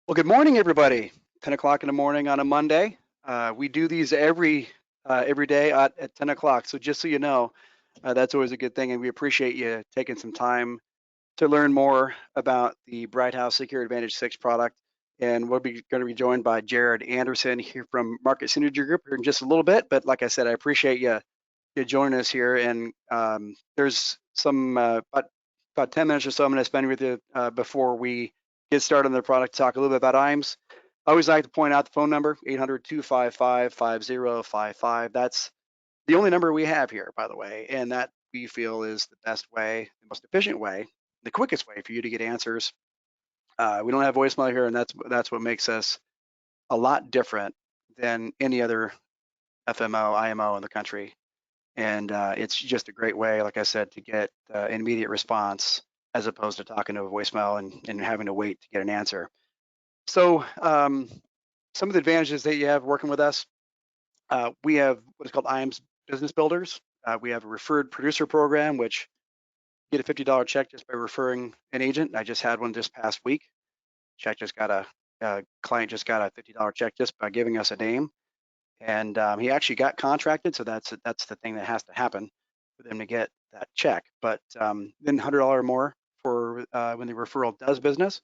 Well, good morning, everybody. 10 o'clock in the morning on a Monday. We do these every day at 10 o'clock. So just so you know, that's always a good thing. And we appreciate you taking some time to learn more about the Bright House Secure Advantage 6 product. And we'll be going to be joined by Jared Anderson here from Market Synergy Group here in just a little bit. But like I said, I appreciate you joining us here. And there's some about 10 minutes or so I'm going to spend with you before we get started on the product, talk a little bit about IAMS. I always like to point out the phone number, 800-255-5055. That's the only number we have here, by the way, and that we feel is the best way, the most efficient way, the quickest way for you to get answers. We don't have voicemail here, and that's what makes us a lot different than any other FMO, IMO in the country. And it's just a great way, like I said, to get an immediate response as opposed to talking to a voicemail and having to wait to get an answer. So some of the advantages that you have working with us, we have what is called IAMS Business Builders. We have a referred producer program, which you get a $50 check just by referring an agent. I just had one this past week. Client just got a $50 check just by giving us a name. And he actually got contracted, so that's the thing that has to happen for them to get that check. But then $100 more for when the referral does business,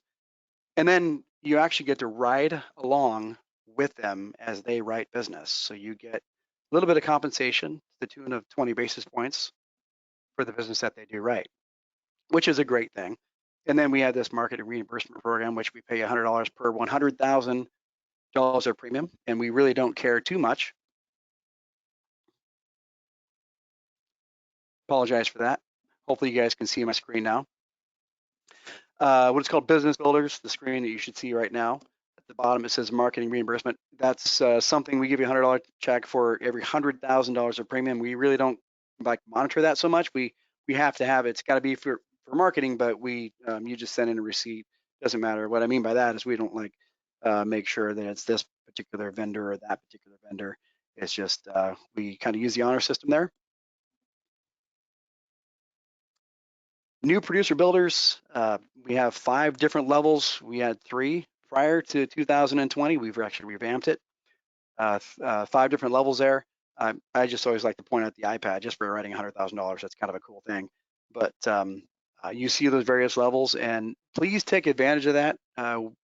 and then you actually get to ride along with them as they write business. So you get a little bit of compensation to the tune of 20 basis points for the business that they do right, which is a great thing. And then we have this market and reimbursement program, which we pay $100 per $100,000 of premium, and we really don't care too much. Apologize for that. Hopefully you guys can see my screen now. What is called Business Builders, the screen that you should see right now. At the bottom, it says marketing reimbursement. That's something we give you a $100 check for every $100,000 of premium. We really don't like monitor that so much. We have to have it. It's got to be for marketing, but you just send in a receipt. Doesn't matter. What I mean by that is we don't like make sure that it's this particular vendor or that particular vendor. It's just we kind of use the honor system there. New producer builders, we have 5 different levels. We had 3 prior to 2020. We've actually revamped it. 5 different levels there. I just always like to point out the iPad just for writing $100,000. That's kind of a cool thing. But you see those various levels, and please take advantage of that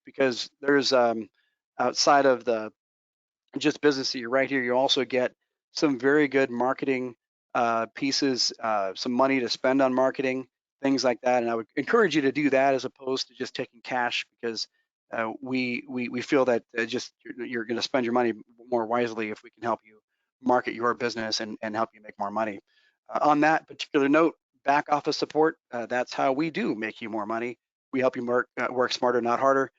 because there's outside of the just business that you're right here, you also get some very good marketing pieces, some money to spend on marketing, things like that. And I would encourage you to do that as opposed to just taking cash, because we feel that you're going to spend your money more wisely if we can help you market your business and help you make more money. On that particular note, back office support, that's how we do make you more money. We help you work smarter, not harder.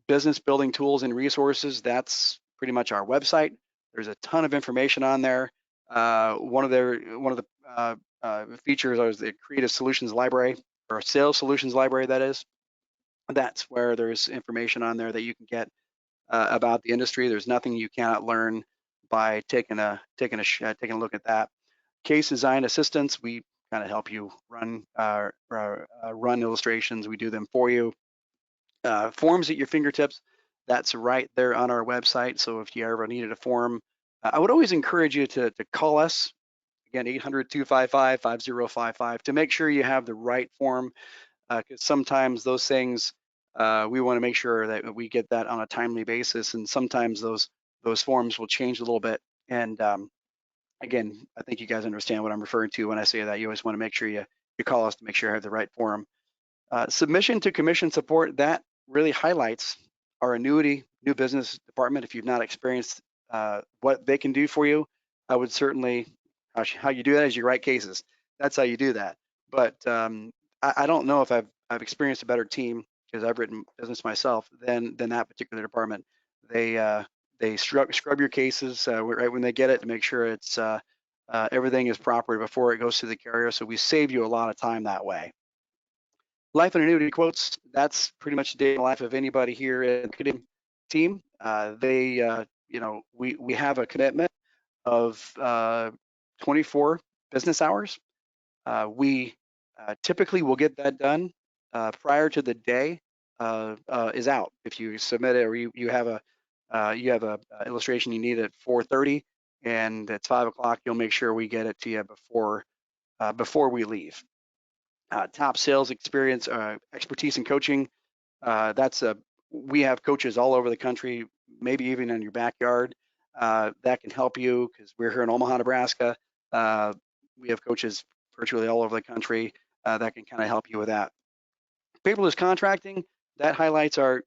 Business building tools and resources, that's pretty much our website. There's a ton of information on there. One of the features is the Creative Solutions Library, or Sales Solutions Library, that is. That's where there's information on there that you can get about the industry. There's nothing you cannot learn by taking a look at that. Case design assistance, we kind of help you run illustrations. We do them for you. Forms at your fingertips, that's right there on our website. So if you ever needed a form, I would always encourage you to call us. Again, 800-255-5055 to make sure you have the right form, because sometimes those things, we want to make sure that we get that on a timely basis, and sometimes those forms will change a little bit. And again, I think you guys understand what I'm referring to when I say that. You always want to make sure you call us to make sure you have the right form. Submission to commission support, that really highlights our annuity new business department. If you've not experienced what they can do for you, I would certainly, how you do that is you write cases. That's how you do that. But I don't know if I've experienced a better team, because I've written business myself, than that particular department. They scrub your cases right when they get it to make sure it's everything is proper before it goes to the carrier. So we save you a lot of time that way. Life and annuity quotes, that's pretty much the day in the life of anybody here in the marketing team. We have a commitment of 24 business hours. We typically will get that done prior to the day is out. If you submit it, or you have a illustration you need at 4:30 and it's 5 o'clock, you'll make sure we get it to you before we leave. Top sales experience, expertise in coaching. We have coaches all over the country, maybe even in your backyard, that can help you, because we're here in Omaha, Nebraska. We have coaches virtually all over the country that can kind of help you with that. Paperless contracting, that highlights our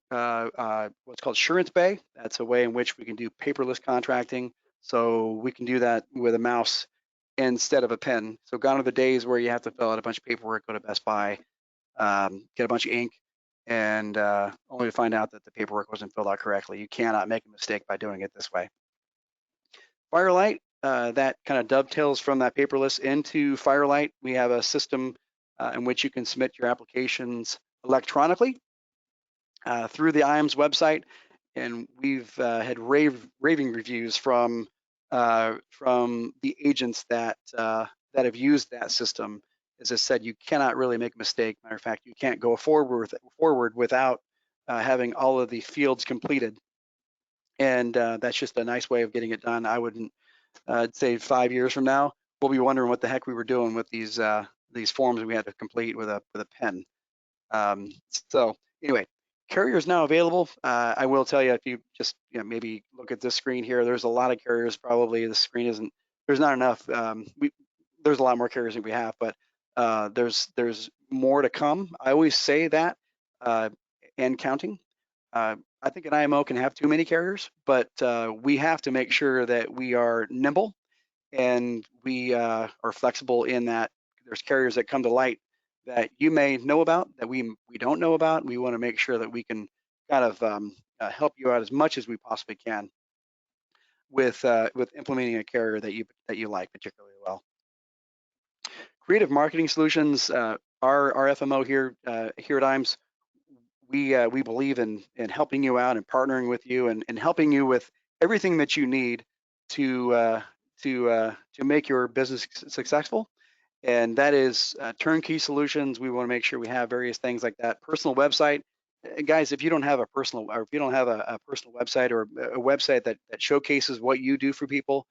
what's called Assurance Bay. That's a way in which we can do paperless contracting. So we can do that with a mouse instead of a pen. So gone are the days where you have to fill out a bunch of paperwork, go to Best Buy, get a bunch of ink, and only to find out that the paperwork wasn't filled out correctly. You cannot make a mistake by doing it this way. Firelight, that kind of dovetails from that paperless into Firelight. We have a system in which you can submit your applications electronically through the IAMS website, and we've had raving reviews from the agents that have used that system. As I said, you cannot really make a mistake. Matter of fact, you can't go forward without having all of the fields completed, and that's just a nice way of getting it done. I wouldn't say 5 years from now we'll be wondering what the heck we were doing with these forms we had to complete with a pen. So anyway, Courier is now available. I will tell you, if you just maybe look at this screen here, there's a lot of carriers. Probably the screen isn't. There's not enough. There's a lot more carriers than we have, but there's more to come. I always say that, and counting. I think an IMO can have too many carriers, but we have to make sure that we are nimble and we are flexible in that there's carriers that come to light that you may know about that we don't know about. We want to make sure that we can kind of help you out as much as we possibly can with implementing a carrier that you like particularly well. Creative marketing solutions, our FMO here at IAMS, we believe in helping you out and partnering with you and helping you with everything that you need to make your business successful. And that is turnkey solutions. We want to make sure we have various things like that. Personal website, guys. If you don't have a personal website or a website that showcases what you do for people,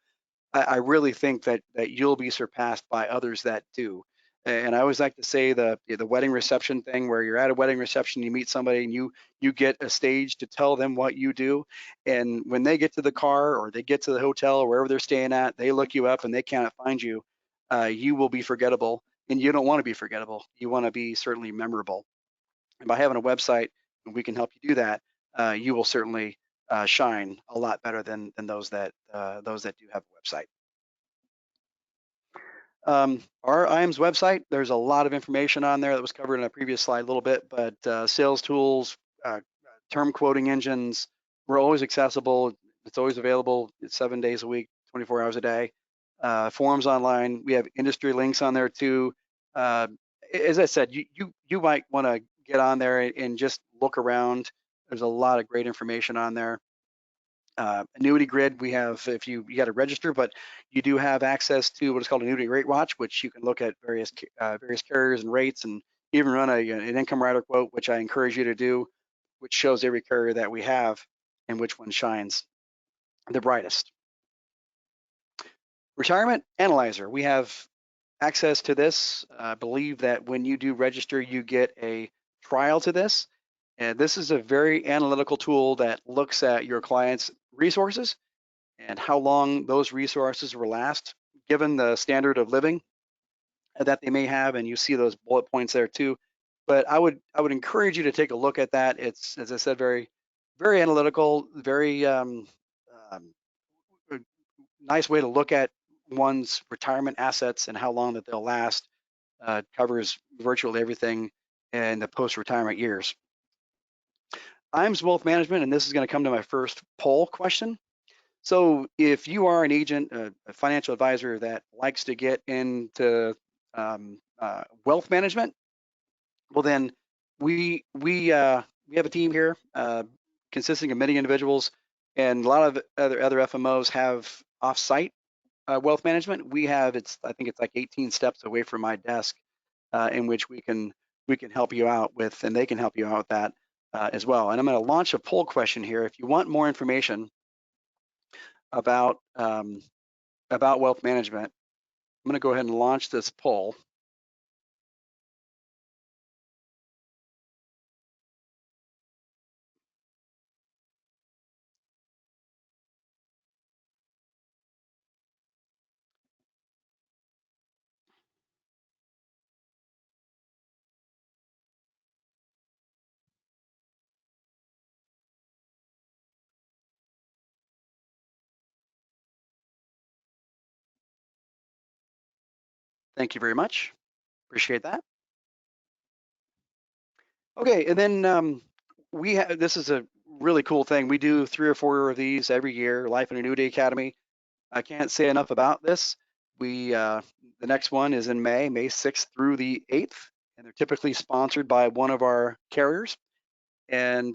I really think that you'll be surpassed by others that do. And I always like to say the wedding reception thing, where you're at a wedding reception, you meet somebody and you get a stage to tell them what you do. And when they get to the car or they get to the hotel or wherever they're staying at, they look you up and they cannot find you. You will be forgettable, and you don't want to be forgettable. You want to be certainly memorable. And by having a website, we can help you do that. You will certainly shine a lot better than those that do have a website. Our IAMS website, there's a lot of information on there that was covered in a previous slide a little bit, but sales tools, term quoting engines, we're always accessible. It's always available. It's 7 days a week, 24 hours a day. Forums online. We have industry links on there too. As I said, you might want to get on there and just look around. There's a lot of great information on there. Annuity grid, we have, if you got to register, but you do have access to what is called Annuity Rate Watch, which you can look at various carriers and rates, and even run an income rider quote, which I encourage you to do, which shows every carrier that we have and which one shines the brightest. Retirement Analyzer, we have access to this. I believe that when you do register, you get a trial to this. And this is a very analytical tool that looks at your client's resources and how long those resources will last, given the standard of living that they may have. And you see those bullet points there too. But I would encourage you to take a look at that. It's, as I said, very, very analytical, very nice way to look at one's retirement assets and how long that they'll last. Covers virtually everything in the post-retirement years. IAMS Wealth Management, and this is going to come to my first poll question. So if you are an agent, a financial advisor that likes to get into wealth management, well then we have a team here consisting of many individuals, and a lot of other FMOs have off-site wealth management. We have, I think it's like 18 steps away from my desk, in which we can help you out with, and they can help you out with that. as well. And I'm going to launch a poll question here. If you want more information about wealth management, I'm going to go ahead and launch this poll. Thank you very much. Appreciate that. Okay, and then we have, this is a really cool thing. We do 3 or 4 of these every year, Life and Annuity Academy. I can't say enough about this. We the next one is in May 6th through the 8th, and they're typically sponsored by one of our carriers. And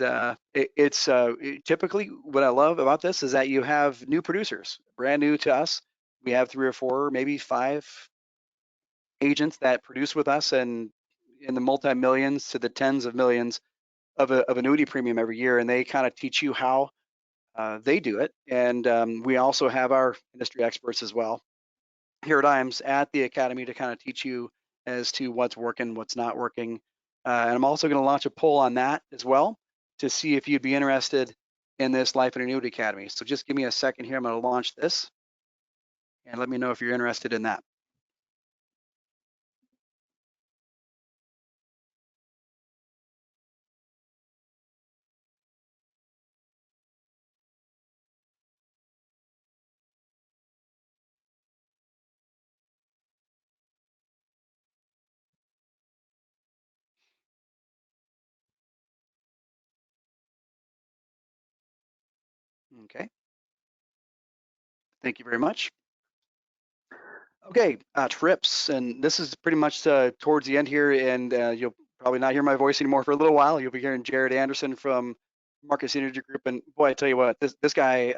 typically what I love about this is that you have new producers, brand new to us. We have 3 or 4, maybe 5 agents that produce with us, and in the multi-millions to the tens of millions of annuity premium every year, and they kind of teach you how they do it. And we also have our industry experts as well here at IAMS at the Academy to kind of teach you as to what's working, what's not working. And I'm also going to launch a poll on that as well to see if you'd be interested in this Life and Annuity Academy. So just give me a second here. I'm going to launch this and let me know if you're interested in that. Okay, thank you very much. Okay, trips, and this is pretty much towards the end here, and you'll probably not hear my voice anymore for a little while. You'll be hearing Jared Anderson from Market Synergy Group, and boy, I tell you what, this guy,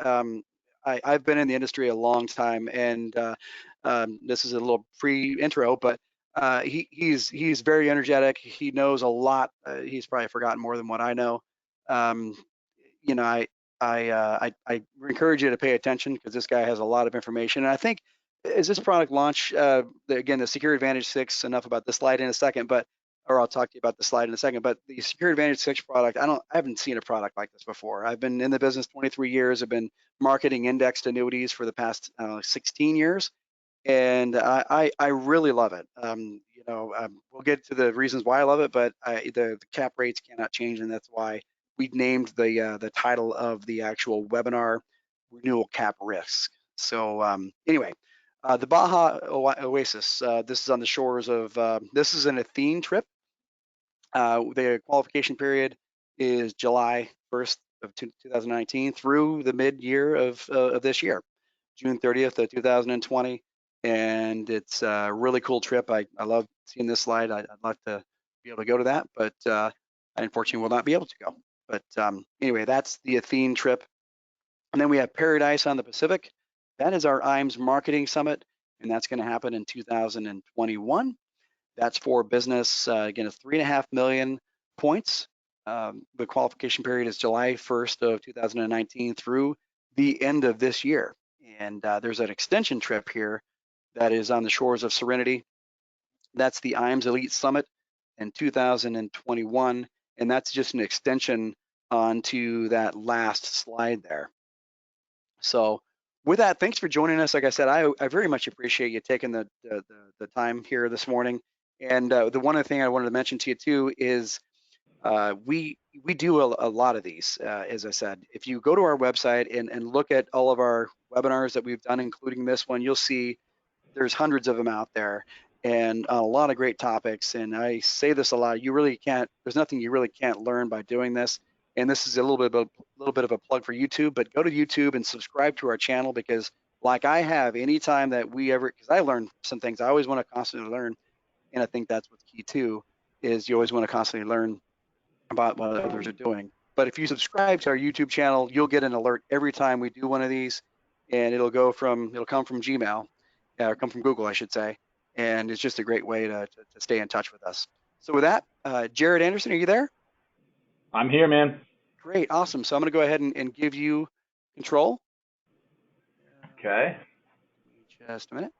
I've been in the industry a long time, and this is a little pre-intro, but he's very energetic. He knows a lot. He's probably forgotten more than what I know. Um, you know, I encourage you to pay attention because this guy has a lot of information. And I think as this product launch, again, the Secure Advantage 6, enough about the slide in a second, or I'll talk to you about the slide in a second, but the Secure Advantage 6 product, I haven't seen a product like this before. I've been in the business 23 years. I've been marketing indexed annuities for the past 16 years. And I really love it. We'll get to the reasons why I love it, but the cap rates cannot change, and that's why we named the title of the actual webinar Renewal Cap Risk. So anyway, the Baja Oasis. This is on the shores of. This is an Athene trip. The qualification period is July 1st of 2019 through the mid-year of this year, June 30th of 2020. And it's a really cool trip. I love seeing this slide. I'd like to be able to go to that, but I unfortunately will not be able to go. But anyway, that's the Athene trip. And then we have Paradise on the Pacific. That is our IAMS Marketing Summit, and that's going to happen in 2021. That's for business. Again, it's 3.5 million points. The qualification period is July 1st of 2019 through the end of this year. And there's an extension trip here that is on the shores of Serenity. That's the IAMS Elite Summit in 2021. And that's just an extension onto that last slide there. So with that, thanks for joining us. Like I said, I very much appreciate you taking the time here this morning. And the one other thing I wanted to mention to you too is we do a lot of these, as I said. If you go to our website and look at all of our webinars that we've done, including this one, you'll see there's hundreds of them out there and a lot of great topics. And I say this a lot, there's nothing you really can't learn by doing this. And this is a little bit of a plug for YouTube, but go to YouTube and subscribe to our channel, because like I have, anytime that because I learn some things, I always want to constantly learn. And I think that's what's key too, is you always want to constantly learn about what others are doing. But if you subscribe to our YouTube channel, you'll get an alert every time we do one of these, and it'll come from Gmail, or come from Google, I should say. And it's just a great way to stay in touch with us. So with that, Jared Anderson, are you there? I'm here, man. Great, awesome. So I'm going to go ahead and give you control. Okay. Just a minute.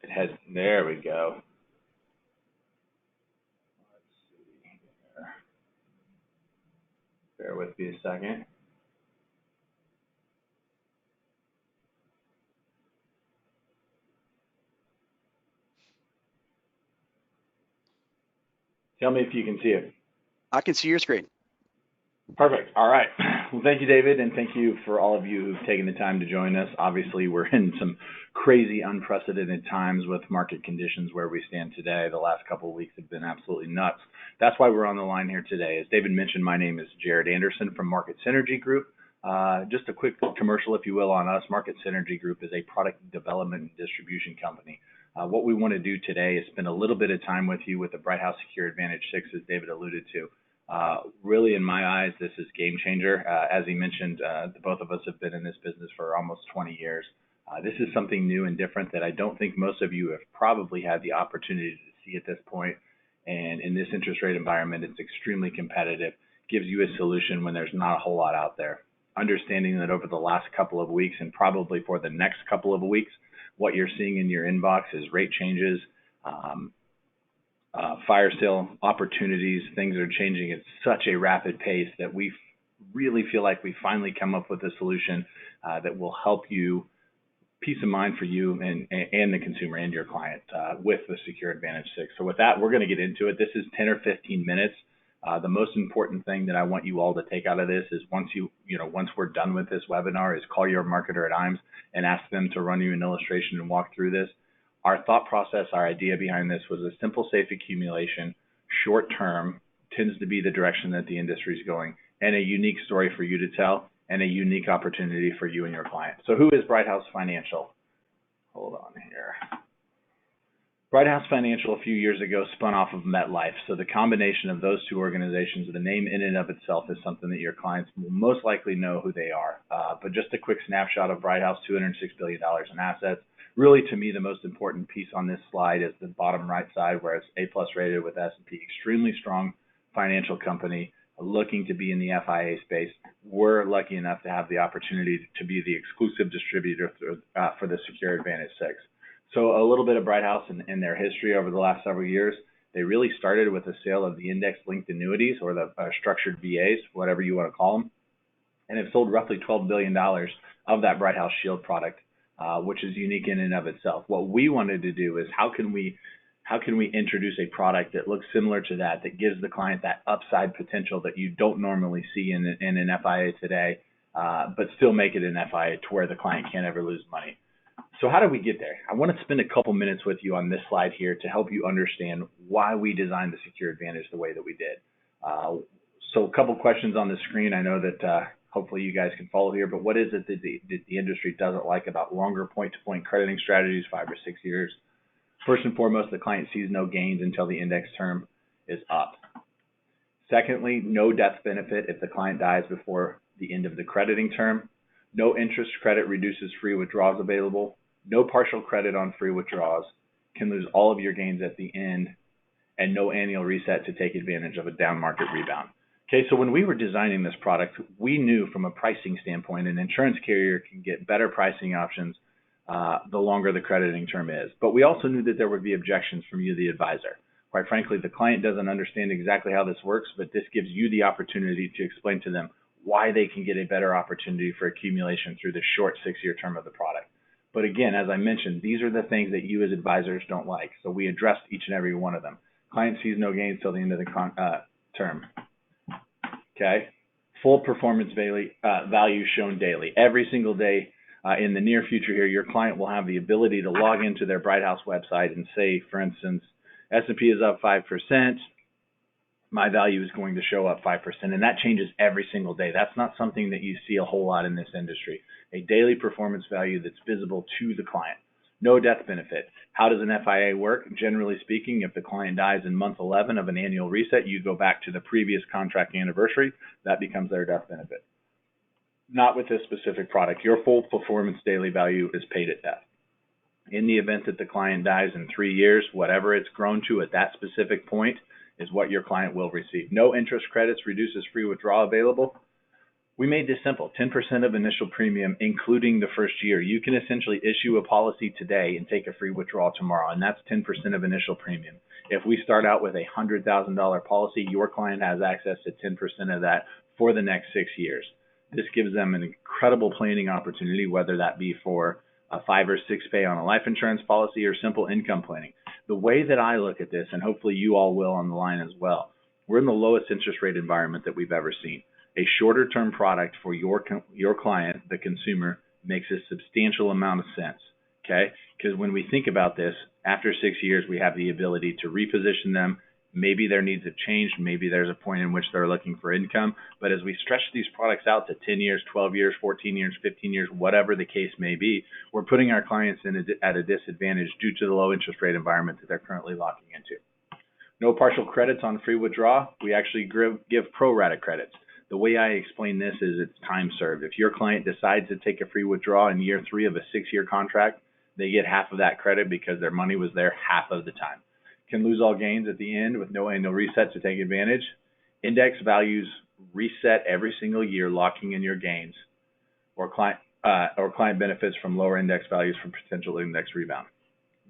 It has, there we go. Let's see here. Bear with me a second. Tell me if you can see it. I can see your screen. Perfect. All right. Well, thank you, David, and thank you for all of you who've taken the time to join us. Obviously, we're in some crazy, unprecedented times with market conditions where we stand today. The last couple of weeks have been absolutely nuts. That's why we're on the line here today. As David mentioned, my name is Jared Anderson from Market Synergy Group. Just a quick commercial, if you will, on us. Market Synergy Group is a product development and distribution company. What we want to do today is spend a little bit of time with you with the Bright House Secure Advantage 6, as David alluded to. Really, in my eyes, this is game changer. As he mentioned, the both of us have been in this business for almost 20 years. This is something new and different that I don't think most of you have probably had the opportunity to see at this point. And in this interest rate environment, it's extremely competitive, gives you a solution when there's not a whole lot out there. Understanding that over the last couple of weeks and probably for the next couple of weeks, what you're seeing in your inbox is rate changes, fire sale opportunities. Things are changing at such a rapid pace that we really feel like we finally come up with a solution that will help you, peace of mind for you and the consumer and your client with the Secure Advantage 6. So with that, we're going to get into it. This is 10 or 15 minutes. The most important thing that I want you all to take out of this is once we're done with this webinar is call your marketer at IMES and ask them to run you an illustration and walk through this. Our thought process, our idea behind this was a simple, safe accumulation, short term, tends to be the direction that the industry is going, and a unique story for you to tell, and a unique opportunity for you and your client. So who is Bright House Financial? Hold on here. Bright House Financial a few years ago spun off of MetLife. So the combination of those two organizations, the name in and of itself is something that your clients will most likely know who they are. But just a quick snapshot of Bright House, $206 billion in assets. Really, to me, the most important piece on this slide is the bottom right side where it's A+ rated with S&P. Extremely strong financial company looking to be in the FIA space. We're lucky enough to have the opportunity to be the exclusive distributor for the Secure Advantage 6. So a little bit of Bright House and their history over the last several years. They really started with the sale of the index-linked annuities or the structured VAs, whatever you want to call them, and have sold roughly $12 billion of that Bright House Shield product, which is unique in and of itself. What we wanted to do is how can we introduce a product that looks similar to that gives the client that upside potential that you don't normally see in an FIA today, but still make it an FIA to where the client can't ever lose money. So how did we get there? I want to spend a couple minutes with you on this slide here to help you understand why we designed the Secure Advantage the way that we did. So a couple questions on the screen. I know that hopefully you guys can follow here, but what is it that the industry doesn't like about longer point-to-point crediting strategies, 5 or 6 years? First and foremost, the client sees no gains until the index term is up. Secondly, no death benefit if the client dies before the end of the crediting term. No interest credit reduces free withdrawals available. No partial credit on free withdrawals. Can lose all of your gains at the end, and no annual reset to take advantage of a down market rebound. Okay, so when we were designing this product, we knew from a pricing standpoint, an insurance carrier can get better pricing options the longer the crediting term is. But we also knew that there would be objections from you, the advisor. Quite frankly, the client doesn't understand exactly how this works, but this gives you the opportunity to explain to them why they can get a better opportunity for accumulation through the short 6-year term of the product. But again, as I mentioned, these are the things that you as advisors don't like. So we addressed each and every one of them. Client sees no gains till the end of the term. Okay. Full performance value shown daily. Every single day in the near future here, your client will have the ability to log into their Bright House website and say, for instance, S&P is up 5%. My value is going to show up 5%, and that changes every single day. That's not something that you see a whole lot in this industry. A daily performance value that's visible to the client. No death benefit. How does an FIA work? Generally speaking, if the client dies in month 11 of an annual reset, you go back to the previous contract anniversary. That becomes their death benefit. Not with this specific product. Your full performance daily value is paid at death. In the event that the client dies in 3 years, whatever it's grown to at that specific point is what your client will receive. No interest credits, reduces free withdrawal available. We made this simple, 10% of initial premium, including the first year. You can essentially issue a policy today and take a free withdrawal tomorrow, and that's 10% of initial premium. If we start out with a $100,000 policy, your client has access to 10% of that for the next 6 years. This gives them an incredible planning opportunity, whether that be for a 5 or 6 pay on a life insurance policy or simple income planning. The way that I look at this, and hopefully you all will on the line as well, we're in the lowest interest rate environment that we've ever seen. A shorter term product for your client, the consumer, makes a substantial amount of sense, okay? Because when we think about this, after 6 years, we have the ability to reposition them. Maybe their needs have changed. Maybe there's a point in which they're looking for income. But as we stretch these products out to 10 years, 12 years, 14 years, 15 years, whatever the case may be, we're putting our clients at a disadvantage due to the low interest rate environment that they're currently locking into. No partial credits on free withdrawal. We actually give pro rata credits. The way I explain this is it's time served. If your client decides to take a free withdrawal in year 3 of a 6-year contract, they get half of that credit because their money was there half of the time. Can lose all gains at the end with no annual reset to take advantage. Index values reset every single year, locking in your gains, or client benefits from lower index values from potential index rebound.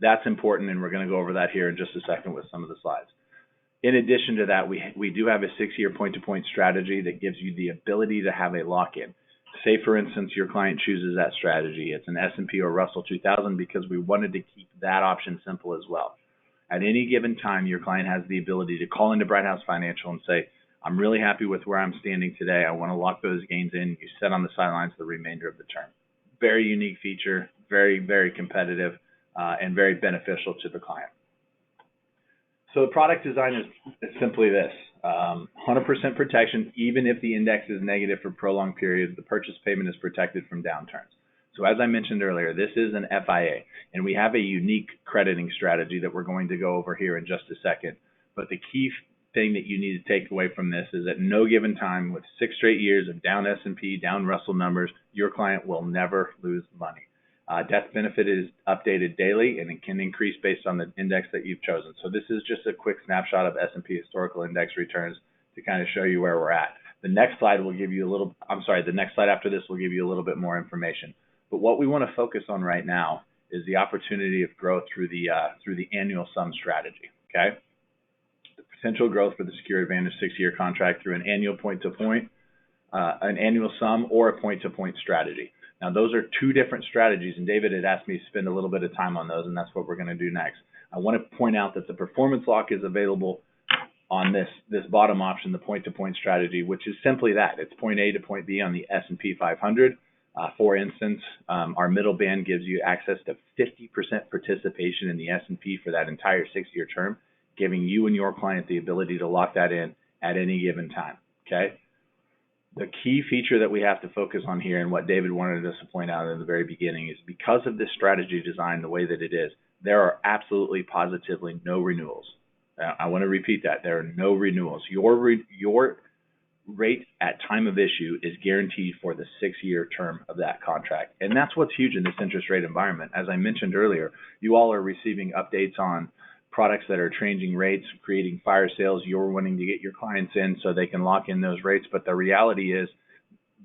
That's important, and we're going to go over that here in just a second with some of the slides. In addition to that, we do have a 6-year point-to-point strategy that gives you the ability to have a lock-in. Say, for instance, your client chooses that strategy. It's an S&P or Russell 2000 because we wanted to keep that option simple as well. At any given time, your client has the ability to call into Bright House Financial and say, I'm really happy with where I'm standing today. I want to lock those gains in. You sit on the sidelines the remainder of the term. Very unique feature, very, very competitive, and very beneficial to the client. So the product design is simply this. 100% protection, even if the index is negative for prolonged periods, the purchase payment is protected from downturns. So as I mentioned earlier, this is an FIA, and we have a unique crediting strategy that we're going to go over here in just a second. But the key thing that you need to take away from this is at no given time, with 6 straight years of down S&P, down Russell numbers, your client will never lose money. Death benefit is updated daily, and it can increase based on the index that you've chosen. So this is just a quick snapshot of S&P historical index returns to kind of show you where we're at. The next slide will give you the next slide after this will give you a little bit more information. But what we want to focus on right now is the opportunity of growth through the annual sum strategy, okay? The potential growth for the Secure Advantage 6-year contract through an annual point-to-point, an annual sum, or a point-to-point strategy. Now, those are 2 different strategies, and David had asked me to spend a little bit of time on those, and that's what we're going to do next. I want to point out that the performance lock is available on this bottom option, the point-to-point strategy, which is simply that. It's point A to point B on the S&P 500. For instance, our middle band gives you access to 50% participation in the S&P for that entire 6-year term, giving you and your client the ability to lock that in at any given time, okay? The key feature that we have to focus on here, and what David wanted us to point out in the very beginning, is because of this strategy design the way that it is, there are absolutely positively no renewals. I want to repeat that. There are no renewals. Your rate at time of issue is guaranteed for the 6-year term of that contract. And that's what's huge in this interest rate environment. As I mentioned earlier, you all are receiving updates on products that are changing rates, creating fire sales. You're wanting to get your clients in so they can lock in those rates. But the reality is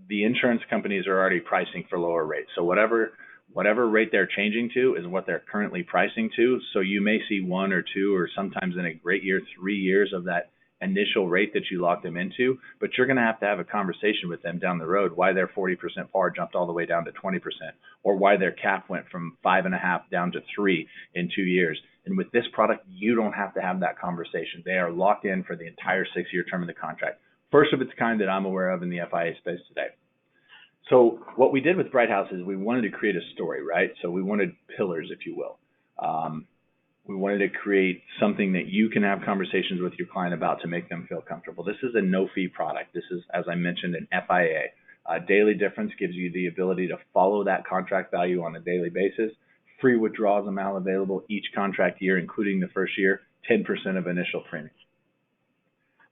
the insurance companies are already pricing for lower rates. So whatever rate they're changing to is what they're currently pricing to. So you may see 1 or 2, or sometimes in a great year, 3 years of that initial rate that you locked them into, but you're going to have a conversation with them down the road why their 40% par jumped all the way down to 20%, or why their cap went from 5.5 down to 3 in 2 years. And with this product, you don't have to have that conversation. They are locked in for the entire 6-year term of the contract. First of its kind that I'm aware of in the FIA space today. So what we did with Bright House is we wanted to create a story, right? So we wanted pillars, if you will. We wanted to create something that you can have conversations with your client about to make them feel comfortable. This is a no-fee product. This is, as I mentioned, an FIA. Daily difference gives you the ability to follow that contract value on a daily basis. Free withdrawals amount available each contract year, including the first year, 10% of initial premium.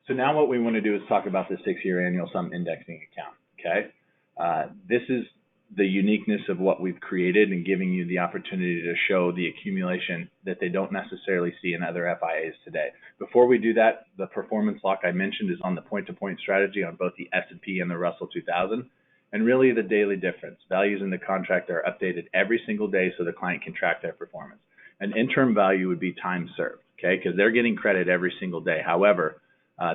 So now what we want to do is talk about the 6-year annual sum indexing account, okay? the uniqueness of what we've created and giving you the opportunity to show the accumulation that they don't necessarily see in other FIAs today. Before we do that, the performance lock I mentioned is on the point-to-point strategy on both the S&P and the Russell 2000. And really the daily difference. Values in the contract are updated every single day so the client can track their performance. An interim value would be time served, okay, because they're getting credit every single day. However,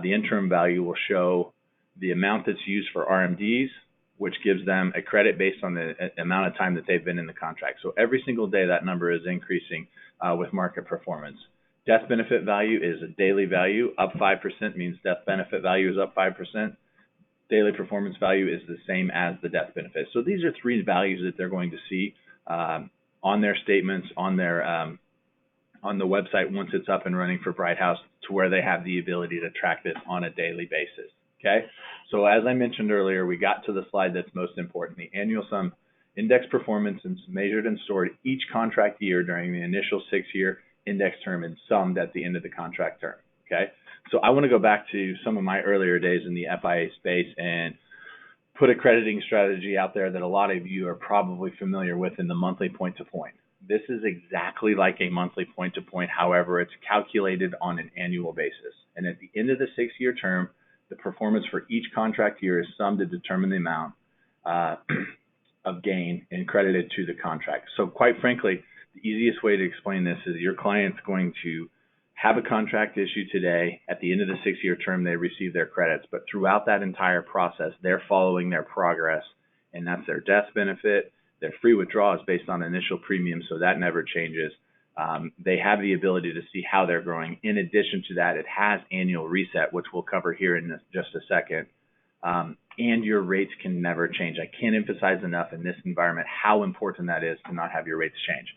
the interim value will show the amount that's used for RMDs, which gives them a credit based on the amount of time that they've been in the contract. So every single day that number is increasing with market performance. Death benefit value is a daily value. Up 5% means death benefit value is up 5%. Daily performance value is the same as the death benefit. So these are three values that they're going to see on their statements, on the website once it's up and running for Bright House, to where they have the ability to track this on a daily basis. Okay, so as I mentioned earlier, we got to the slide that's most important. The annual sum index performance is measured and stored each contract year during the initial 6-year index term and summed at the end of the contract term. Okay, so I want to go back to some of my earlier days in the FIA space and put a crediting strategy out there that a lot of you are probably familiar with in the monthly point-to-point. This is exactly like a monthly point-to-point. However, it's calculated on an annual basis. And at the end of the 6-year term, the performance for each contract year is summed to determine the amount of gain and credited to the contract. So quite frankly, the easiest way to explain this is your client's going to have a contract issued today. At the end of the 6-year term, they receive their credits. But throughout that entire process, they're following their progress, and that's their death benefit. Their free withdrawal is based on initial premium, so that never changes. They have the ability to see how they're growing. In addition to that, it has annual reset, which we'll cover here in just a second. And your rates can never change. I can't emphasize enough in this environment how important that is to not have your rates change.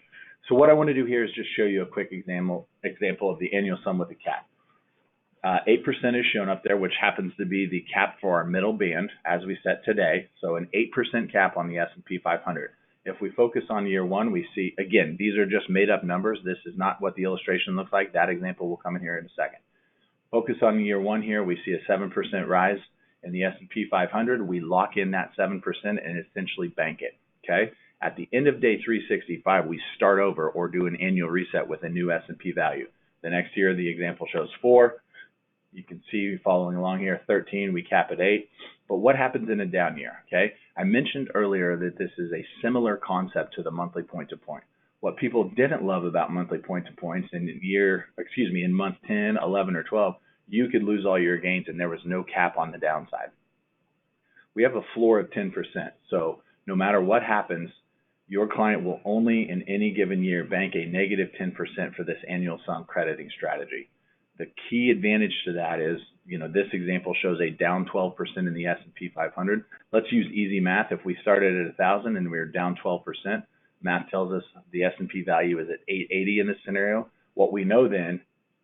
So what I want to do here is just show you a quick example of the annual sum with a cap. 8% is shown up there, which happens to be the cap for our middle band as we set today. So an 8% cap on the S&P 500. If we focus on year one, we see, again, these are just made up numbers. This is not what the illustration looks like. That example will come in here in a second. Focus on year one here, we see a 7% rise in the S&P 500. We lock in that 7% and essentially bank it, okay? At the end of day 365, we start over or do an annual reset with a new S&P value. The next year, the example shows 4. You can see following along here, 13, we cap at 8. But what happens in a down year, okay? I mentioned earlier that this is a similar concept to the monthly point-to-point. What people didn't love about monthly point-to-points in month 10, 11, or 12, you could lose all your gains and there was no cap on the downside. We have a floor of 10%. So no matter what happens, your client will only in any given year bank a negative 10% for this annual sum crediting strategy. The key advantage to that is, this example shows a down 12% in the S&P 500. Let's use easy math. If we started at 1,000 and we were down 12%, math tells us the S&P value is at 880 in this scenario. What we know then,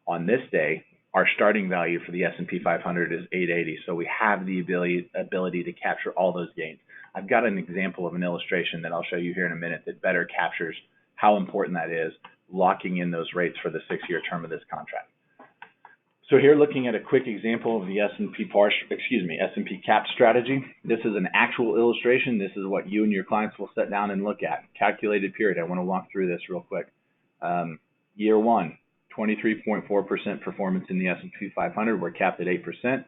on this day, our starting value for the S&P 500 is 880. So we have the ability to capture all those gains. I've got an example of an illustration that I'll show you here in a minute that better captures how important that is, locking in those rates for the 6-year term of this contract. So here, looking at a quick example of the S&P cap strategy. This is an actual illustration. This is what you and your clients will sit down and look at. Calculated period. I want to walk through this real quick. Year one, 23.4% performance in the S&P 500. We're capped at 8%.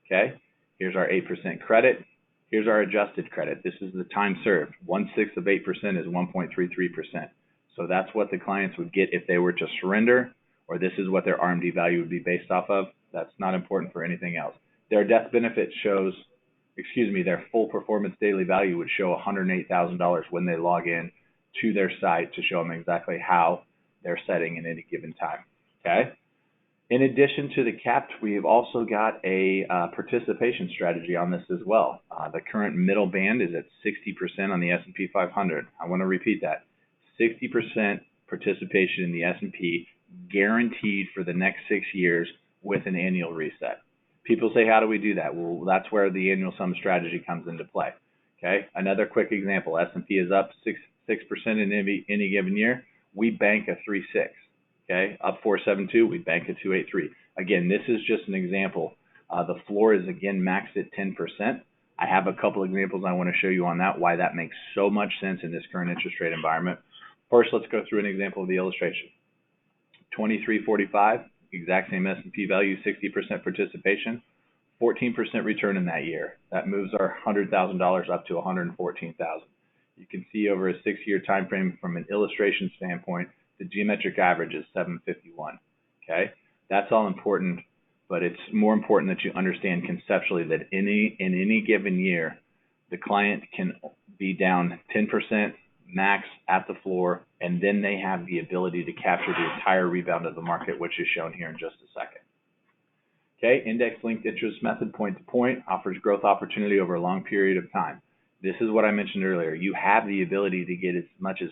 Okay. Here's our 8% credit. Here's our adjusted credit. This is the time served. 1/6 of 8% is 1.33%. So that's what the clients would get if they were to surrender, or this is what their RMD value would be based off of. That's not important for anything else. Their death benefit shows, their full performance daily value would show $108,000 when they log in to their site to show them exactly how they're setting at any given time, okay? In addition to the capped, we have also got a participation strategy on this as well. The current middle band is at 60% on the S&P 500. I want to repeat that. 60% participation in the S&P guaranteed for the next 6 years with an annual reset. People say, how do we do that? Well, that's where the annual sum strategy comes into play. Okay. Another quick example, S&P is up 6% in any given year. We bank a 3.6. Okay. Up 4.72, we bank a 2.83. Again, this is just an example. The floor is again maxed at 10%. I have a couple examples I want to show you on that, why that makes so much sense in this current interest rate environment. First, let's go through an example of the illustration. 2345, exact same S&P value, 60% participation, 14% return in that year. That moves our $100,000 up to $114,000. You can see over a 6-year time frame from an illustration standpoint, the geometric average is 751. Okay, that's all important, but it's more important that you understand conceptually that in any given year, the client can be down 10% max at the floor, and then they have the ability to capture the entire rebound of the market, which is shown here in just a second. Okay, index-linked interest method, point to point, offers growth opportunity over a long period of time. This is what I mentioned earlier. You have the ability to get as much as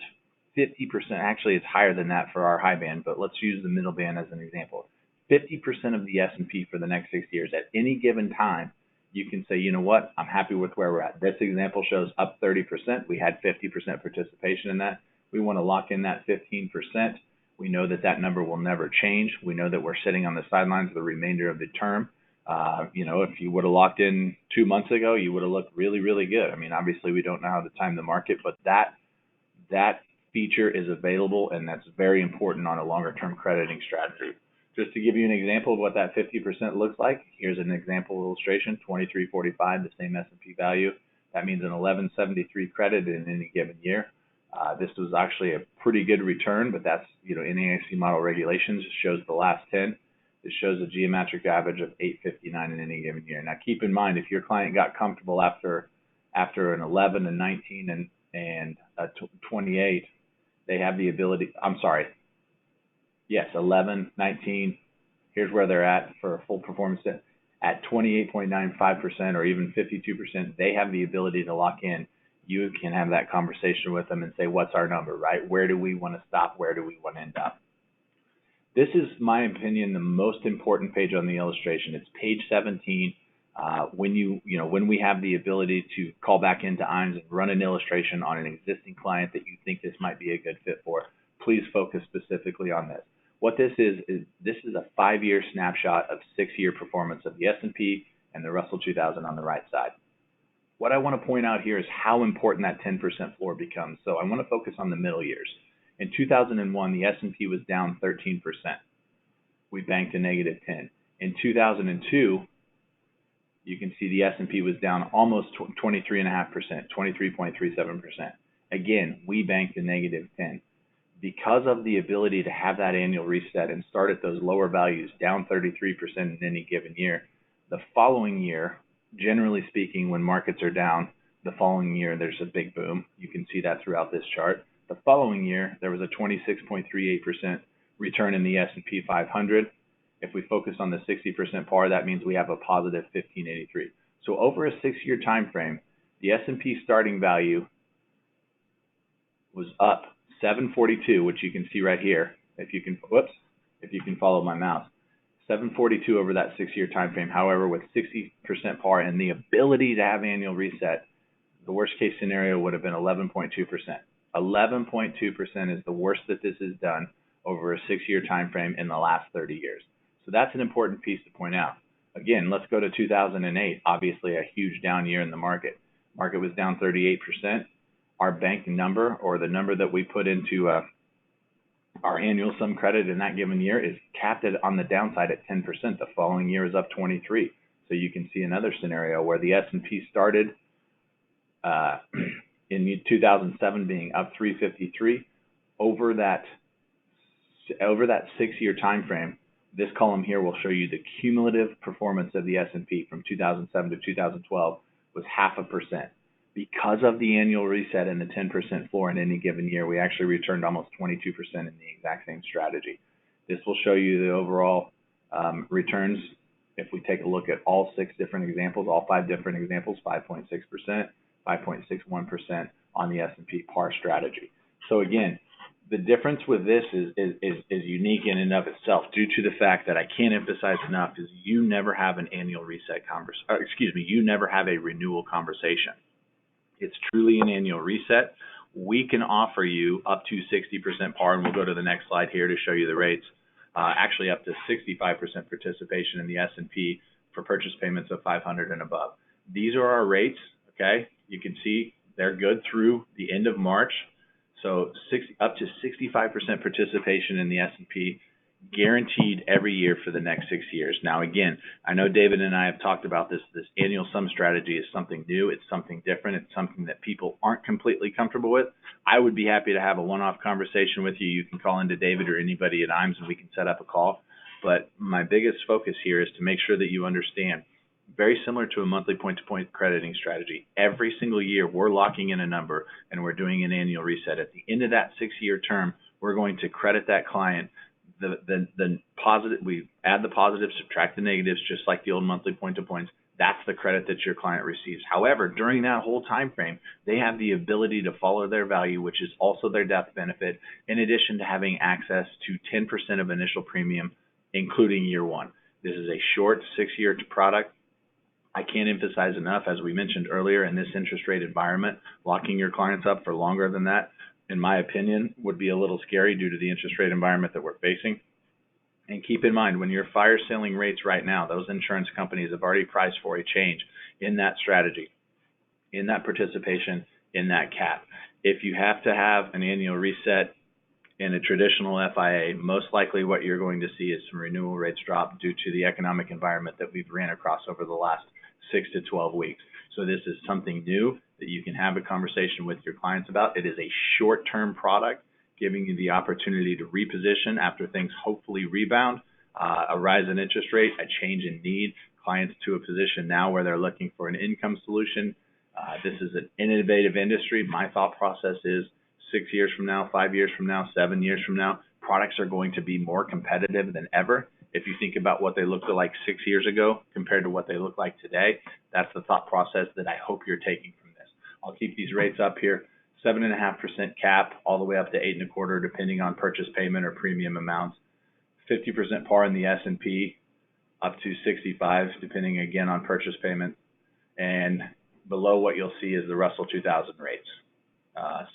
50%, actually it's higher than that for our high band, but let's use the middle band as an example. 50% of the S&P for the next 6 years. At any given time, you can say, you know what, I'm happy with where we're at. This example shows up 30%. We had 50% participation in that. We want to lock in that 15%. We know that that number will never change. We know that we're sitting on the sidelines the remainder of the term. If you would have locked in 2 months ago, you would have looked really, really good. I mean, obviously we don't know how to time the market, but that feature is available, and that's very important on a longer term crediting strategy. Just to give you an example of what that 50% looks like, here's an example illustration, 2345, the same S&P value. That means an 1173 credit in any given year. This was actually a pretty good return, but that's, NAIC model regulations shows the last 10. This shows a geometric average of 859 in any given year. Now, keep in mind, if your client got comfortable after an 11, a 19, and a 28, they have the ability, 11, 19, here's where they're at for a full performance at 28.95% or even 52%, they have the ability to lock in. You can have that conversation with them and say, what's our number, right? Where do we want to stop? Where do we want to end up? This is, my opinion, the most important page on the illustration. It's page 17. When we have the ability to call back into IMS and run an illustration on an existing client that you think this might be a good fit for, please focus specifically on this. What this is this is a 5-year snapshot of 6-year performance of the S&P and the Russell 2000 on the right side. What I want to point out here is how important that 10% floor becomes. So I want to focus on the middle years. In 2001, the S&P was down 13%. We banked a negative 10. In 2002, you can see the S&P was down almost 23.5%, 23.37%. Again, we banked a negative 10. Because of the ability to have that annual reset and start at those lower values, down 33% in any given year, the following year, generally speaking, when markets are down, the following year there's a big boom. You can see that throughout this chart. The following year, there was a 26.38% return in the S&P 500. If we focus on the 60% par, that means we have a positive 1583. So over a 6-year time frame, the S&P starting value was up 742, which you can see right here. If you can follow my mouse, 742 over that 6-year time frame. However, with 60% par and the ability to have annual reset, the worst case scenario would have been 11.2%. 11.2% is the worst that this has done over a 6-year time frame in the last 30 years. So that's an important piece to point out. Again, let's go to 2008. Obviously, a huge down year in the market. Market was down 38%. Our bank number, or the number that we put into our annual sum credit in that given year, is capped on the downside at 10%. The following year is up 23%. So you can see another scenario where the S&P started in 2007 being up 353. Over that 6-year time frame, this column here will show you the cumulative performance of the S&P from 2007 to 2012 was 0.5%. Because of the annual reset and the 10% floor in any given year, we actually returned almost 22% in the exact same strategy. This will show you the overall returns. If we take a look at all 6 different examples, all 5 different examples, 5.6%, 5.61% on the S&P par strategy. So again, the difference with this is unique in and of itself due to the fact that I can't emphasize enough is you never have an annual reset conversation. You never have a renewal conversation. It's truly an annual reset. We can offer you up to 60% par, and we'll go to the next slide here to show you the rates. Actually, up to 65% participation in the S&P for purchase payments of $500 and above. These are our rates, okay? You can see they're good through the end of March. So up to 65% participation in the S&P, guaranteed every year for the next 6 years. Now, again, I know David and I have talked about this. This annual sum strategy is something new. It's something different. It's something that people aren't completely comfortable with. I would be happy to have a one-off conversation with you. You can call into David or anybody at IMES and we can set up a call. But my biggest focus here is to make sure that you understand, very similar to a monthly point-to-point crediting strategy. Every single year, we're locking in a number and we're doing an annual reset. At the end of that 6-year term, we're going to credit that client the positive. We add the positives, subtract the negatives, just like the old monthly point-to-points. That's the credit that your client receives. However, during that whole time frame, they have the ability to follow their value, which is also their death benefit, in addition to having access to 10% of initial premium, including year one. This is a short 6-year product. I can't emphasize enough, as we mentioned earlier, in this interest rate environment, locking your clients up for longer than that, in my opinion, would be a little scary due to the interest rate environment that we're facing. And keep in mind, when you're fire selling rates right now, those insurance companies have already priced for a change in that strategy, in that participation, in that cap. If you have to have an annual reset in a traditional FIA, most likely what you're going to see is some renewal rates drop due to the economic environment that we've ran across over the last 6 to 12 weeks. So this is something new that you can have a conversation with your clients about. It is a short-term product, giving you the opportunity to reposition after things hopefully rebound, a rise in interest rate, a change in need, clients to a position now where they're looking for an income solution. This is an innovative industry. My thought process is 6 years from now, 5 years from now, 7 years from now, products are going to be more competitive than ever. If you think about what they looked like 6 years ago compared to what they look like today, that's the thought process that I hope you're taking from this. I'll keep these rates up here, 7.5% cap, all the way up to 8.25%, depending on purchase payment or premium amounts. 50% par in the S&P, up to 65, depending again on purchase payment. And below what you'll see is the Russell 2000 rates.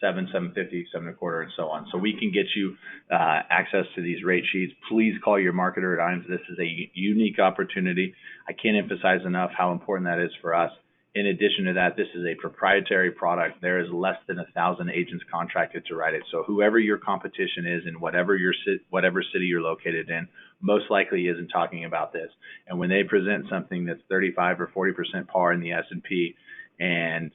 7, 750, 7.25, and so on. So we can get you access to these rate sheets. Please call your marketer at IMES. This is a unique opportunity. I can't emphasize enough how important that is for us. In addition to that, this is a proprietary product. There is less than 1,000 agents contracted to write it. So whoever your competition is in whatever city you're located in, most likely isn't talking about this. And when they present something that's 35 or 40% par in the S&P, and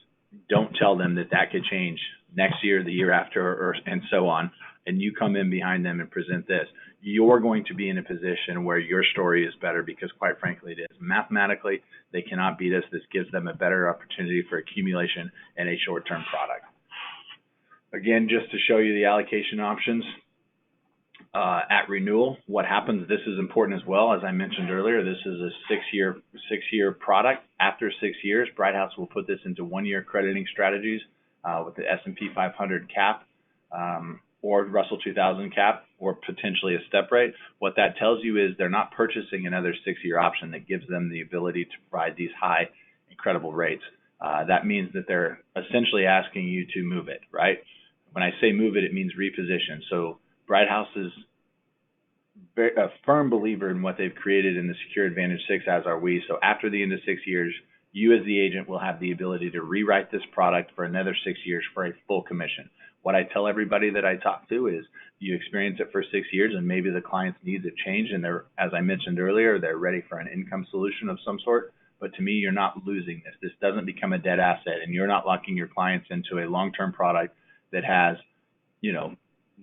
don't tell them that that could change next year, the year after, and so on, and you come in behind them and present this, you're going to be in a position where your story is better because, quite frankly, it is. Mathematically, they cannot beat us. This gives them a better opportunity for accumulation and a short-term product. Again, just to show you the allocation options, at renewal, what happens, this is important as well. As I mentioned earlier, this is a six-year product. After 6 years, Bright House will put this into 1-year crediting strategies with the S&P 500 cap or Russell 2000 cap, or potentially a step rate. What that tells you is they're not purchasing another 6-year option that gives them the ability to provide these high, incredible rates. That means that they're essentially asking you to move it, right? When I say move it, it means reposition. So Bright House is a firm believer in what they've created in the Secure Advantage 6, as are we. So after the end of 6 years, you as the agent will have the ability to rewrite this product for another 6 years for a full commission. What I tell everybody that I talk to is you experience it for 6 years and maybe the client's needs have changed and they're, as I mentioned earlier, they're ready for an income solution of some sort. But to me, you're not losing this. This doesn't become a dead asset, and you're not locking your clients into a long-term product that has,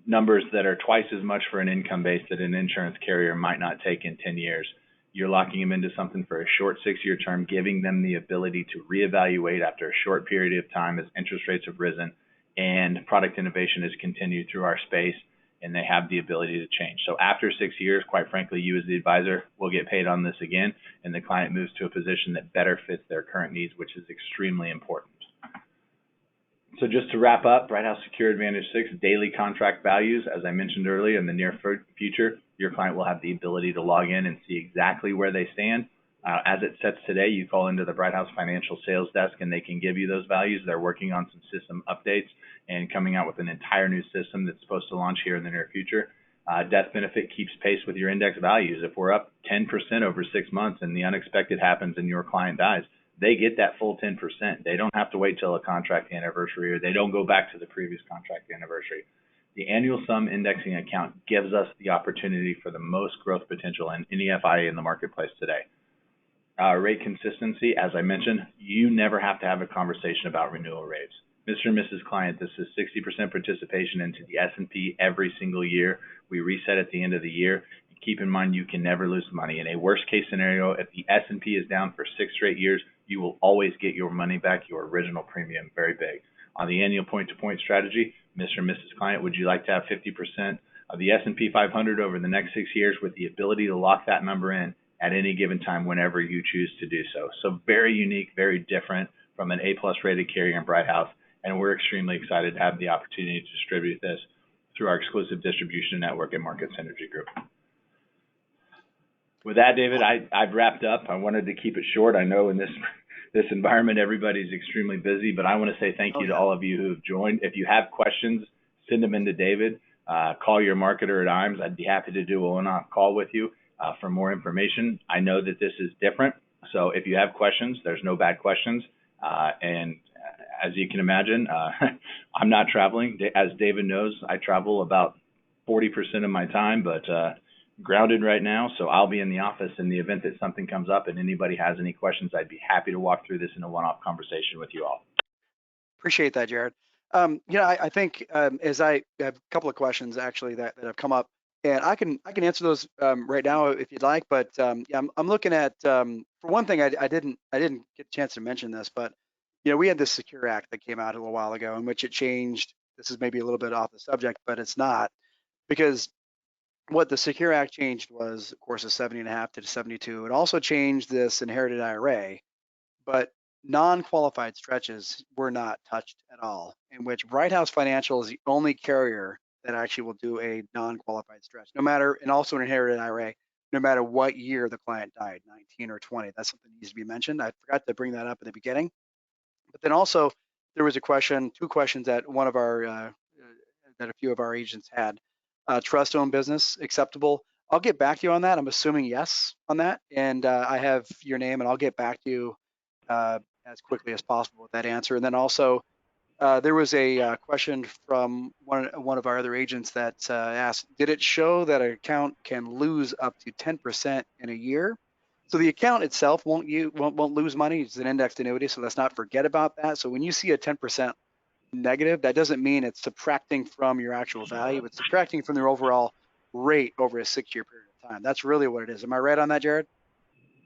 numbers that are twice as much for an income base that an insurance carrier might not take in 10 years. You're locking them into something for a short 6-year term, giving them the ability to reevaluate after a short period of time as interest rates have risen and product innovation has continued through our space, and they have the ability to change. So after 6 years, quite frankly, you as the advisor will get paid on this again, and the client moves to a position that better fits their current needs, which is extremely important. So just to wrap up, Bright House Secure Advantage 6, daily contract values. As I mentioned earlier, in the near future, your client will have the ability to log in and see exactly where they stand. As it sets today, you call into the Bright House Financial Sales Desk and they can give you those values. They're working on some system updates and coming out with an entire new system that's supposed to launch here in the near future. Death benefit keeps pace with your index values. If we're up 10% over 6 months and the unexpected happens and your client dies, they get that full 10%. They don't have to wait till a contract anniversary, or they don't go back to the previous contract anniversary. The annual sum indexing account gives us the opportunity for the most growth potential in any FIA in the marketplace today. Rate consistency, as I mentioned, you never have to have a conversation about renewal rates. Mr. and Mrs. Client, this is 60% participation into the S&P every single year. We reset at the end of the year. Keep in mind, you can never lose money. In a worst case scenario, if the S&P is down for 6 straight years, you will always get your money back, your original premium, very big. On the annual point-to-point strategy, Mr. and Mrs. Client, would you like to have 50% of the S&P 500 over the next 6 years with the ability to lock that number in at any given time whenever you choose to do so? So very unique, very different from an A-plus rated carrier in Bright House, and we're extremely excited to have the opportunity to distribute this through our exclusive distribution network at Market Synergy Group. With that, David, I've wrapped up. I wanted to keep it short. I know in this environment, everybody's extremely busy, but I want to say thank you to all of you who have joined. If you have questions, send them into David. Call your marketer at IMES. I'd be happy to do a one-off call with you for more information. I know that this is different, so if you have questions, there's no bad questions. And as you can imagine, I'm not traveling. As David knows, I travel about 40% of my time, but grounded right now, so I'll be in the office in the event that something comes up and anybody has any questions. I'd be happy to walk through this in a one-off conversation with you all. Appreciate that, Jared. I think as I have a couple of questions actually that have come up, and I can answer those right now if you'd like. But yeah, I'm looking at for one thing, I didn't get a chance to mention this, but we had this Secure Act that came out a little while ago in which it changed. This is maybe a little bit off the subject, but it's not, because what the Secure Act changed was, of course, the 70.5 to the 72. It also changed this inherited IRA, but non-qualified stretches were not touched at all, in which Bright House Financial is the only carrier that actually will do a non-qualified stretch, no matter, and also an inherited IRA, no matter what year the client died, 19 or 20. That's something that needs to be mentioned. I forgot to bring that up at the beginning. But then also there was two questions that one of our that a few of our agents had. Trust-owned business acceptable? I'll get back to you on that. I'm assuming yes on that, and I have your name, and I'll get back to you as quickly as possible with that answer. And then also there was a question from one of our other agents that asked, did it show that an account can lose up to 10% in a year? So the account itself won't lose money. It's an indexed annuity, so let's not forget about that. So when you see a 10% negative, that doesn't mean it's subtracting from your actual value. It's subtracting from their overall rate over a 6-year period of time. That's really what it is. Am I right on that, Jared?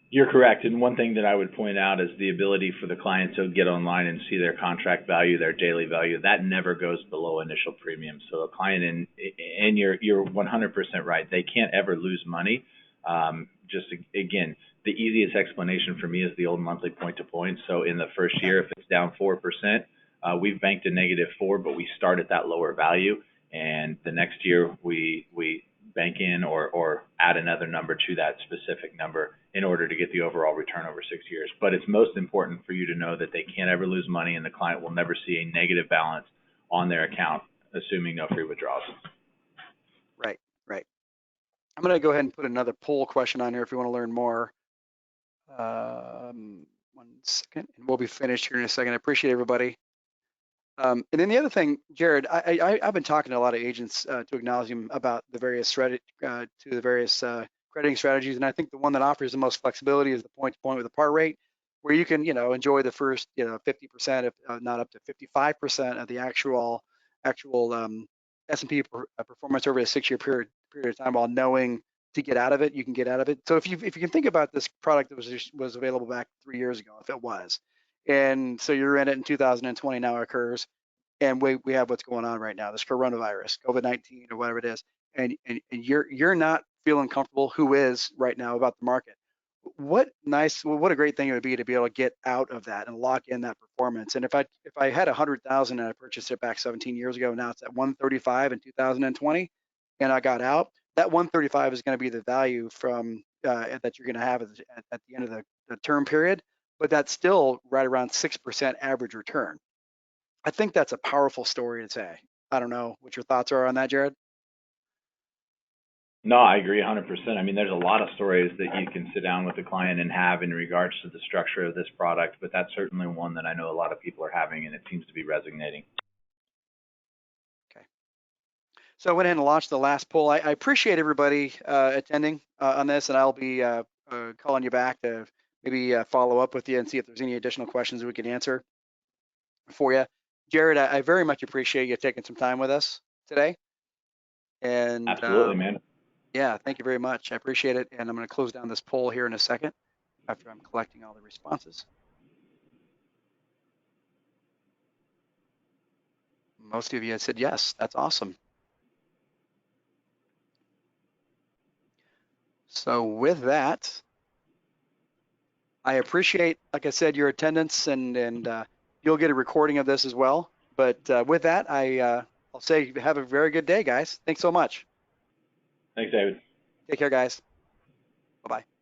You're correct. And one thing that I would point out is the ability for the client to get online and see their contract value, their daily value. That never goes below initial premium. So a client, and you're 100% right. They can't ever lose money. Just again, the easiest explanation for me is the old monthly point to point. So in the first year, if it's down 4%, we've banked a -4, but we start at that lower value. And the next year we bank in or add another number to that specific number in order to get the overall return over 6 years. But it's most important for you to know that they can't ever lose money, and the client will never see a negative balance on their account, assuming no free withdrawals. Right, right. I'm going to go ahead and put another poll question on here if you want to learn more. 1 second, and we'll be finished here in a second. I appreciate everybody. And then the other thing, Jared, I've been talking to a lot of agents to acknowledge them about the various crediting strategies, and I think the one that offers the most flexibility is the point-to-point with a par rate, where you can enjoy the first 50%, if not up to 55% of the actual S&P performance over a 6-year period of time, while knowing to get out of it, you can get out of it. So if you can think about this product that was available back 3 years ago, if it was. And so you're in it in 2020 now occurs, and we have what's going on right now, this coronavirus, COVID-19 or whatever it is, and you're not feeling comfortable. Who is right now about the market? What a great thing it would be to be able to get out of that and lock in that performance. And if I had 100,000 and I purchased it back 17 years ago, now it's at 135 in 2020, and I got out, that 135 is going to be the value from that you're going to have at the end of the term period. But that's still right around 6% average return. I think that's a powerful story to say. I don't know what your thoughts are on that, Jared. No, I agree 100%. I mean, there's a lot of stories that you can sit down with the client and have in regards to the structure of this product, but that's certainly one that I know a lot of people are having, and it seems to be resonating. Okay. So I went ahead and launched the last poll. I appreciate everybody attending on this, and I'll be calling you back to maybe follow up with you and see if there's any additional questions we can answer for you. Jared, I very much appreciate you taking some time with us today. And Absolutely, man. yeah, thank you very much. I appreciate it. And I'm going to close down this poll here in a second after I'm collecting all the responses. Most of you had said yes. That's awesome. So with that, I appreciate, like I said, your attendance, and you'll get a recording of this as well. But with that, I'll say have a very good day, guys. Thanks so much. Thanks, David. Take care, guys. Bye-bye.